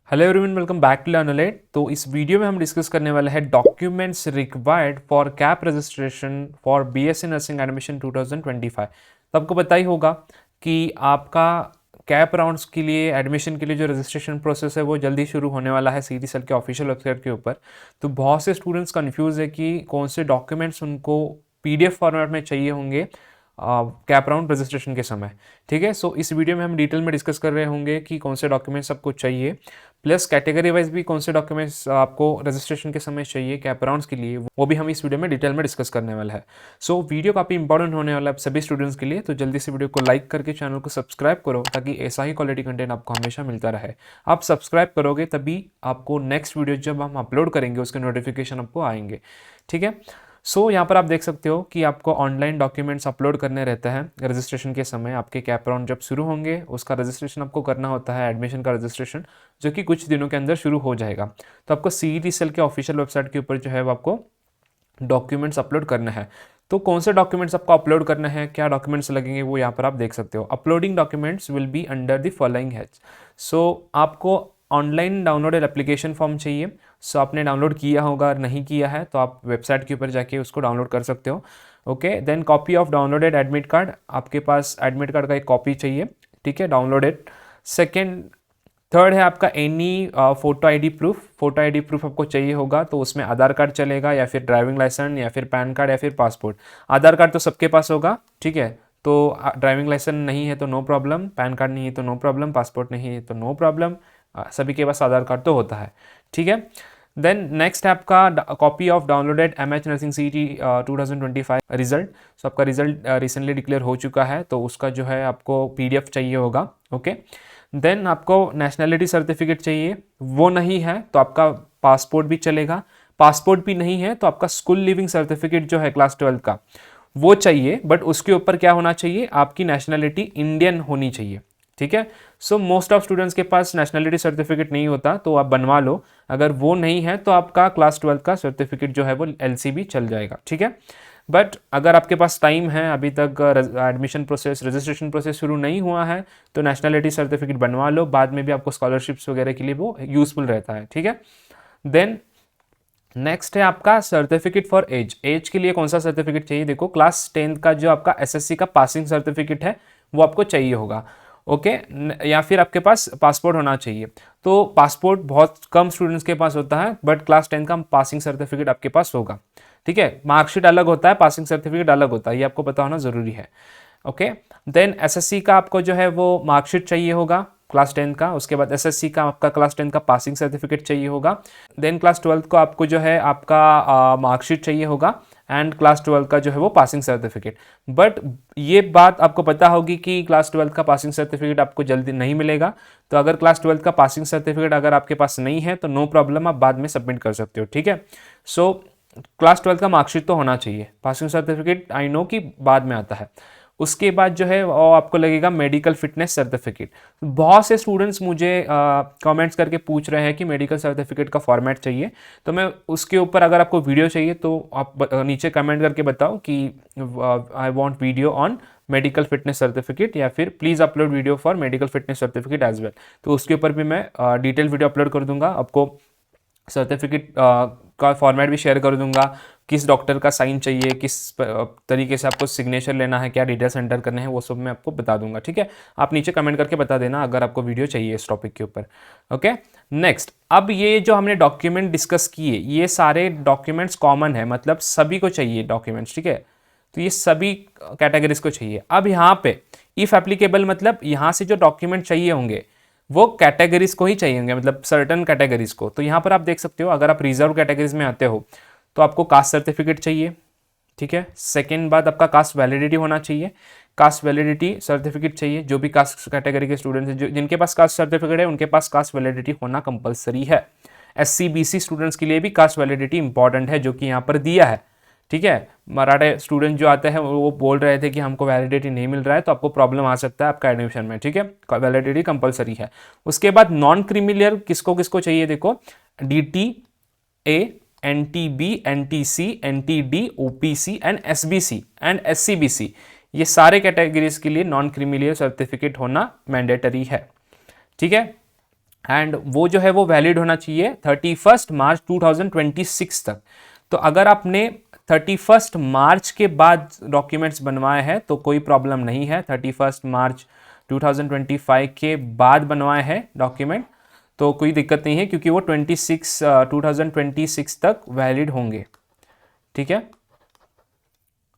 Hello everyone, welcome back to Learnlet. तो इस video में हम डिस्कस करने वाले हैं documents required for CAP registration for BSc nursing admission 2025। तो आपको पता ही होगा कि आपका कैप राउंड्स के लिए एडमिशन के लिए जो रजिस्ट्रेशन प्रोसेस है वो जल्दी शुरू होने वाला है सीटीसेल के ऑफिशियल वेबसाइट के ऊपर। तो बहुत से स्टूडेंट्स कंफ्यूज है कि कौन से डॉक्यूमेंट्स उनको पीडीएफ फॉर्मेट में चाहिए होंगे कैप राउंड रजिस्ट्रेशन के समय। ठीक है, सो इस वीडियो में हम डिटेल में डिस्कस कर रहे होंगे कि कौन से डॉक्यूमेंट्स आपको चाहिए, प्लस कैटेगरी वाइज भी कौन से डॉक्यूमेंट्स आपको रजिस्ट्रेशन के समय चाहिए कैप राउंड्स के लिए, वो भी हम इस वीडियो में डिटेल में डिस्कस करने वाला है। सो वीडियो काफ़ी इंपॉर्टेंट होने वाला है सभी स्टूडेंट्स के लिए, तो जल्दी से वीडियो को लाइक करके चैनल को सब्सक्राइब करो ताकि ऐसा ही क्वालिटी कंटेंट आपको हमेशा मिलता रहे। आप सब्सक्राइब करोगे तभी आपको नेक्स्ट वीडियो जब हम अपलोड करेंगे उसके नोटिफिकेशन आपको आएंगे। ठीक है, सो यहाँ पर आप देख सकते हो कि आपको ऑनलाइन डॉक्यूमेंट्स अपलोड करने रहते हैं रजिस्ट्रेशन के समय। आपके कैप राउंड जब शुरू होंगे उसका रजिस्ट्रेशन आपको करना होता है, एडमिशन का रजिस्ट्रेशन, जो कि कुछ दिनों के अंदर शुरू हो जाएगा। तो आपको सीईटी के ऑफिशियल वेबसाइट के ऊपर जो है वो आपको डॉक्यूमेंट्स अपलोड करना है। तो कौन से डॉक्यूमेंट्स आपको अपलोड करना है, क्या डॉक्यूमेंट्स लगेंगे, वो यहाँ पर आप देख सकते हो। Uploading documents will be under the following heads. So आपको ऑनलाइन डाउनलोडेड एप्लीकेशन फॉर्म चाहिए। सो आपने डाउनलोड किया होगा, नहीं किया है तो आप वेबसाइट के ऊपर जाके उसको डाउनलोड कर सकते हो। Okay, then copy of downloaded admit card, आपके पास एडमिट कार्ड का एक कॉपी चाहिए। ठीक है, डाउनलोडेड। सेकेंड, थर्ड है आपका any photo ID proof. Photo ID proof आपको चाहिए होगा, तो उसमें आधार कार्ड चलेगा या फिर ड्राइविंग लाइसेंस या फिर पैन कार्ड या फिर पासपोर्ट। आधार कार्ड तो सबके पास होगा, ठीक है, तो ड्राइविंग लाइसेंस नहीं है तो नो प्रॉब्लम, पैन कार्ड नहीं है तो नो प्रॉब्लम, पासपोर्ट नहीं है तो नो प्रॉब्लम, सभी के पास आधार कार्ड तो होता है। ठीक है, देन नेक्स्ट है आपका copy of downloaded MH nursing CET 2025 result. So आपका रिजल्ट रिसेंटली डिक्लेयर हो चुका है, तो उसका जो है आपको पीडीएफ चाहिए होगा। ओके, देन आपको नेशनैलिटी सर्टिफिकेट चाहिए, वो नहीं है तो आपका पासपोर्ट भी चलेगा। पासपोर्ट भी नहीं है तो आपका स्कूल लिविंग सर्टिफिकेट जो है क्लास 12 का वो चाहिए, बट उसके ऊपर क्या होना चाहिए, आपकी नेशनैलिटी इंडियन होनी चाहिए। ठीक है, सो मोस्ट ऑफ स्टूडेंट्स के पास नेशनैलिटी सर्टिफिकेट नहीं होता, तो आप बनवा लो। अगर वो नहीं है तो आपका क्लास 12 का सर्टिफिकेट जो है वो एलसीबी चल जाएगा। ठीक है, बट अगर आपके पास टाइम है, अभी तक एडमिशन प्रोसेस रजिस्ट्रेशन प्रोसेस शुरू नहीं हुआ है, तो नेशनैलिटी सर्टिफिकेट बनवा लो, बाद में भी आपको स्कॉलरशिप्स वगैरह के लिए वो यूजफुल रहता है। ठीक है, देन नेक्स्ट है आपका सर्टिफिकेट फॉर एज। एज के लिए कौन सा सर्टिफिकेट चाहिए, देखो क्लास 10 का जो आपका एसएससी का पासिंग सर्टिफिकेट है वो आपको चाहिए होगा। ओके, या फिर आपके पास पासपोर्ट होना चाहिए। तो पासपोर्ट बहुत कम स्टूडेंट्स के पास होता है, बट क्लास 10 का पासिंग सर्टिफिकेट आपके पास होगा। ठीक है, मार्कशीट अलग होता है, पासिंग सर्टिफिकेट अलग होता है, ये आपको पता होना जरूरी है। ओके, देन एसएससी का आपको जो है वो मार्कशीट चाहिए होगा क्लास 10 का, उसके बाद एसएससी का आपका क्लास 10 का पासिंग सर्टिफिकेट चाहिए होगा। देन क्लास 12 को आपको जो है आपका मार्कशीट चाहिए होगा, एंड क्लास 12 का जो है वो पासिंग सर्टिफिकेट। बट ये बात आपको पता होगी कि क्लास 12 का पासिंग सर्टिफिकेट आपको जल्दी नहीं मिलेगा। तो अगर क्लास 12 का पासिंग सर्टिफिकेट अगर आपके पास नहीं है तो नो प्रॉब्लम, आप बाद में सबमिट कर सकते हो। ठीक है, सो क्लास 12 का मार्कशीट तो होना चाहिए, पासिंग सर्टिफिकेट आई नो कि बाद में आता है। उसके बाद जो है वो आपको लगेगा मेडिकल फिटनेस सर्टिफिकेट। बहुत से स्टूडेंट्स मुझे कमेंट्स करके पूछ रहे हैं कि मेडिकल सर्टिफिकेट का फॉर्मेट चाहिए, तो मैं उसके ऊपर अगर आपको वीडियो चाहिए तो आप नीचे कमेंट करके बताओ कि I want video on medical fitness certificate, या फिर please upload video for medical fitness certificate as well. तो उसके ऊपर भी मैं डिटेल वीडियो अपलोड कर दूंगा, आपको सर्टिफिकेट का फॉर्मेट भी शेयर कर दूंगा, किस डॉक्टर का साइन चाहिए, किस तरीके से आपको सिग्नेचर लेना है, क्या डिटेल्स एंटर करने हैं, वो सब मैं आपको बता दूंगा। ठीक है, आप नीचे कमेंट करके बता देना अगर आपको वीडियो चाहिए इस टॉपिक के ऊपर। ओके, नेक्स्ट, अब ये जो हमने डॉक्यूमेंट डिस्कस किए ये सारे डॉक्यूमेंट्स कॉमन है, मतलब सभी को चाहिए डॉक्यूमेंट्स। ठीक है, तो ये सभी कैटेगरीज को चाहिए। अब यहाँ पे इफ एप्लीकेबल, मतलब यहाँ से जो डॉक्यूमेंट चाहिए होंगे वो कैटेगरीज को ही चाहिए होंगे, मतलब सर्टन कैटेगरीज को। तो यहाँ पर आप देख सकते हो, अगर आप रिजर्व कैटेगरीज में आते हो तो आपको कास्ट सर्टिफिकेट चाहिए। ठीक है, सेकेंड बात आपका कास्ट वैलिडिटी होना चाहिए, कास्ट वैलिडिटी सर्टिफिकेट चाहिए। जो भी कास्ट कैटेगरी के स्टूडेंट्स हैं, जिनके पास कास्ट सर्टिफिकेट है उनके पास कास्ट वैलिडिटी होना कंपलसरी है। एससी बीसी स्टूडेंट्स के लिए भी कास्ट वैलिडिटी इंपॉर्टेंट है, जो कि यहाँ पर दिया है। ठीक है, मराठा स्टूडेंट जो आते हैं वो बोल रहे थे कि हमको वैलिडिटी नहीं मिल रहा है, तो आपको प्रॉब्लम आ सकता है आपका एडमिशन में। ठीक है, वैलिडिटी कंपलसरी है। उसके बाद नॉन क्रीमिलियर किसको किसको चाहिए, देखो DT A NTB NTC NTD OPC and SBC and SCBC, ये सारे कैटेगरीज के लिए नॉन क्रीमिलियर सर्टिफिकेट होना मैंडेटरी है। ठीक है, एंड वो जो है वो वैलिड होना चाहिए 31 मार्च 2026 तक। तो अगर आपने 31 मार्च के बाद डॉक्यूमेंट्स बनवाए हैं तो कोई प्रॉब्लम नहीं है। 31 मार्च 2025 के बाद बनवाए हैं डॉक्यूमेंट तो कोई दिक्कत नहीं है, क्योंकि वो 2026 तक वैलिड होंगे। ठीक है,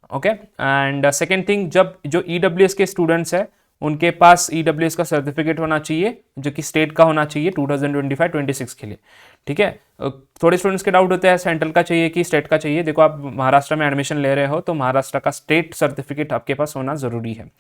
ओके। एंड सेकेंड थिंग, जब जो EWS के स्टूडेंट्स हैं उनके पास EWS का सर्टिफिकेट होना चाहिए जो कि स्टेट का होना चाहिए 2025-26 के लिए। ठीक है, थोड़े स्टूडेंट्स के डाउट होते हैं सेंट्रल का चाहिए कि स्टेट का चाहिए। देखो, आप महाराष्ट्र में एडमिशन ले रहे हो तो महाराष्ट्र का स्टेट सर्टिफिकेट आपके पास होना ज़रूरी है।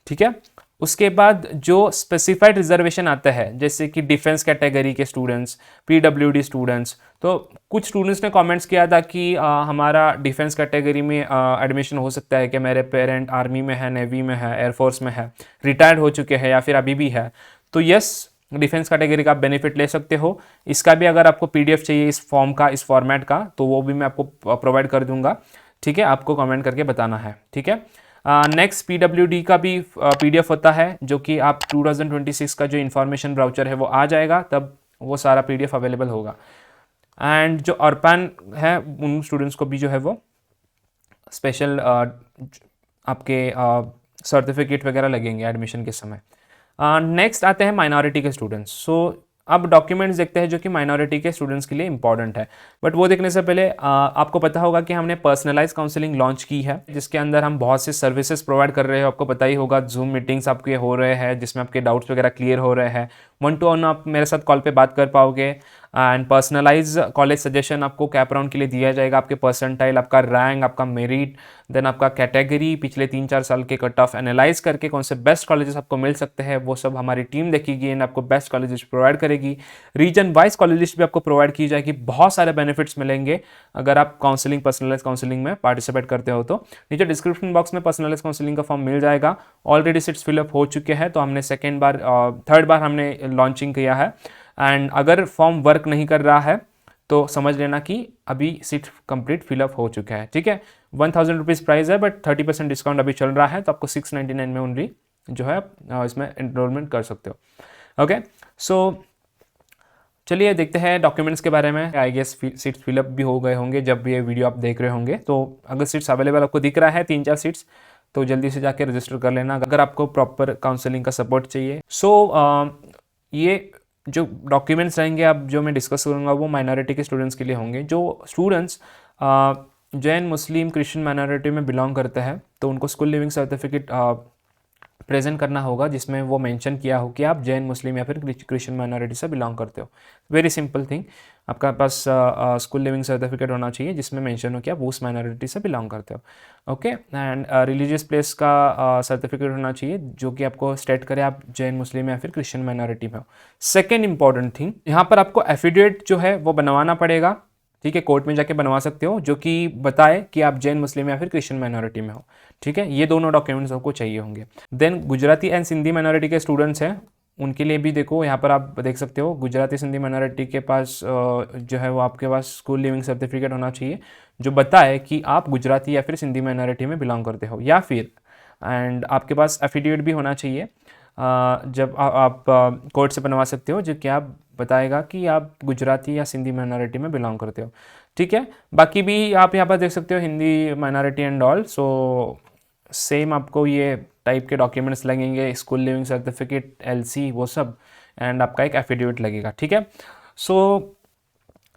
ठीक है, उसके बाद जो स्पेसिफाइड रिजर्वेशन आता है, जैसे कि डिफेंस कैटेगरी के स्टूडेंट्स, PWD स्टूडेंट्स, तो कुछ स्टूडेंट्स ने कमेंट्स किया था कि हमारा डिफेंस कैटेगरी में एडमिशन हो सकता है कि मेरे पेरेंट आर्मी में है, नेवी में है, एयरफोर्स में है, रिटायर्ड हो चुके हैं या फिर अभी भी है। तो यस, डिफेंस कैटेगरी का आप बेनिफिट ले सकते हो। इसका भी अगर आपको PDF चाहिए इस फॉर्म का, इस फॉर्मेट का, तो वो भी मैं आपको प्रोवाइड कर दूंगा। ठीक है, आपको कमेंट करके बताना है। ठीक है, नेक्स्ट PWD का भी PDF होता है जो कि आप 2026 का जो इन्फॉर्मेशन ब्राउचर है वो आ जाएगा, तब वो सारा PDF अवेलेबल होगा। एंड जो अर्पन है उन स्टूडेंट्स को भी जो है वो स्पेशल आपके सर्टिफिकेट वगैरह लगेंगे एडमिशन के समय। नेक्स्ट आते हैं माइनॉरिटी के स्टूडेंट्स। सो अब डॉक्यूमेंट्स देखते हैं जो कि माइनॉरिटी के स्टूडेंट्स के लिए इंपॉर्टेंट है। बट वो देखने से पहले आपको पता होगा कि हमने पर्सनलाइज काउंसलिंग लॉन्च की है, जिसके अंदर हम बहुत से सर्विसेज प्रोवाइड कर रहे हैं। आपको पता ही होगा, जूम मीटिंग्स आपके हो रहे हैं जिसमें आपके डाउट्स वगैरह क्लियर हो रहे हैं। 1-to-1 आप मेरे साथ कॉल पे बात कर पाओगे। एंड पर्सनलाइज कॉलेज सजेशन आपको कैप राउंड के लिए दिया जाएगा। आपके परसेंटाइल, आपका रैंक, आपका मेरिट, देन आपका कैटेगरी, पिछले 3-4 साल के कट ऑफ एनालाइज करके कौन से बेस्ट कॉलेजेस आपको मिल सकते हैं वो सब हमारी टीम देखेगी एंड आपको बेस्ट कॉलेजेस प्रोवाइड करेगी। रीजन वाइज कॉलेजेस भी आपको प्रोवाइड की जाएगी। बहुत सारे बेनिफिट्स मिलेंगे अगर आप काउंसलिंग, पर्सनलाइज काउंसलिंग में पार्टिसिपेट करते हो। तो नीचे डिस्क्रिप्शन बॉक्स में पर्सनलाइज काउंसलिंग का फॉर्म मिल जाएगा। ऑलरेडी सीट्स फिलअप हो चुके हैं, तो हमने थर्ड बार हमने लॉन्चिंग किया है। एंड अगर फॉर्म वर्क नहीं कर रहा है तो समझ लेना कि अभी सीट कंप्लीट फिलअप हो चुका है। ठीक है, 1000 रुपीज़ प्राइस है, बट 30% डिस्काउंट अभी चल रहा है, तो आपको 699 में ओनली जो है इसमें एनरोलमेंट कर सकते हो। ओके, सो चलिए देखते हैं डॉक्यूमेंट्स के बारे में। आई गेस सीट्स फिलअप भी हो गए होंगे जब ये वीडियो आप देख रहे होंगे। तो अगर सीट्स अवेलेबल आपको दिख रहा है 3-4 सीट्स, तो जल्दी से जाके रजिस्टर कर लेना अगर आपको प्रॉपर काउंसलिंग का सपोर्ट चाहिए। ये जो डॉक्यूमेंट्स रहेंगे अब जो मैं डिस्कस करूँगा वो माइनॉरिटी के स्टूडेंट्स के लिए होंगे। जो स्टूडेंट्स जैन, मुस्लिम, क्रिश्चियन माइनॉरिटी में बिलोंग करते हैं तो उनको स्कूल लिविंग सर्टिफिकेट प्रेजेंट करना होगा जिसमें वो मेंशन किया हो कि आप जैन, मुस्लिम या फिर क्रिश्चियन माइनॉरिटी से बिलोंग करते हो। वेरी सिंपल थिंग, आपका पास स्कूल लिविंग सर्टिफिकेट होना चाहिए जिसमें मेंशन हो कि आप उस माइनॉरिटी से बिलोंग करते हो। ओके, एंड रिलीजियस प्लेस का सर्टिफिकेट होना चाहिए जो कि आपको स्टेट करे आप जैन, मुस्लिम या फिर क्रिश्चियन माइनॉरिटी में हो। सेकेंड इंपॉर्टेंट थिंग, यहाँ पर आपको एफिडेविट जो है वो बनवाना पड़ेगा। ठीक है, कोर्ट में जाके बनवा सकते हो जो कि बताए कि आप जैन, मुस्लिम या फिर क्रिश्चियन माइनॉरिटी में हो। ठीक है, ये दोनों डॉक्यूमेंट्स आपको चाहिए होंगे। Then Gujarati and Sindhi minority के स्टूडेंट्स हैं, उनके लिए भी देखो यहाँ पर आप देख सकते हो गुजराती सिंधी माइनॉरिटी के पास जो है वो आपके पास स्कूल लिविंग सर्टिफिकेट होना चाहिए जो बताए कि आप गुजराती या फिर सिंधी माइनॉरिटी में बिलोंग करते हो, या फिर एंड आपके पास एफिडेविट भी होना चाहिए जब आप कोर्ट से बनवा सकते हो जो कि आप बताएगा कि आप गुजराती या सिंधी माइनॉरिटी में बिलोंग करते हो। ठीक है, बाकी भी आप यहाँ पर देख सकते हो Hindi minority and all. So same आपको ये टाइप के डॉक्यूमेंट्स लगेंगे, स्कूल लिविंग सर्टिफिकेट, LC, वो सब, एंड आपका एक एफिडेविट लगेगा। ठीक है, सो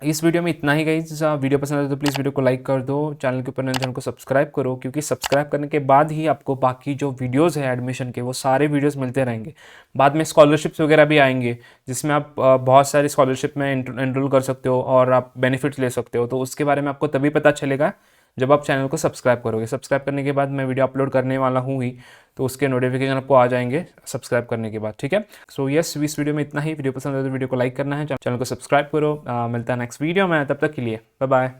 इस वीडियो में इतना ही गाइस। वीडियो पसंद आए तो प्लीज़ वीडियो को लाइक कर दो, चैनल के ऊपर नए चैनल को सब्सक्राइब करो, क्योंकि सब्सक्राइब करने के बाद ही आपको बाकी जो वीडियोस है एडमिशन के वो सारे वीडियोस मिलते रहेंगे। बाद में स्कॉलरशिप्स वगैरह भी आएंगे जिसमें आप बहुत सारी स्कॉलरशिप में एनरोल कर सकते हो और आप बेनिफिट्स ले सकते हो। तो उसके बारे में आपको तभी पता चलेगा जब आप चैनल को सब्सक्राइब करोगे। सब्सक्राइब करने के बाद मैं वीडियो अपलोड करने वाला हूँ ही, तो उसके नोटिफिकेशन आपको आ जाएंगे सब्सक्राइब करने के बाद। ठीक है, सो यस, इस वीडियो में इतना ही। वीडियो पसंद है तो वीडियो को लाइक करना है, चैनल को सब्सक्राइब करो। मिलता है नेक्स्ट वीडियो में, तब तक के लिए बाय बाय।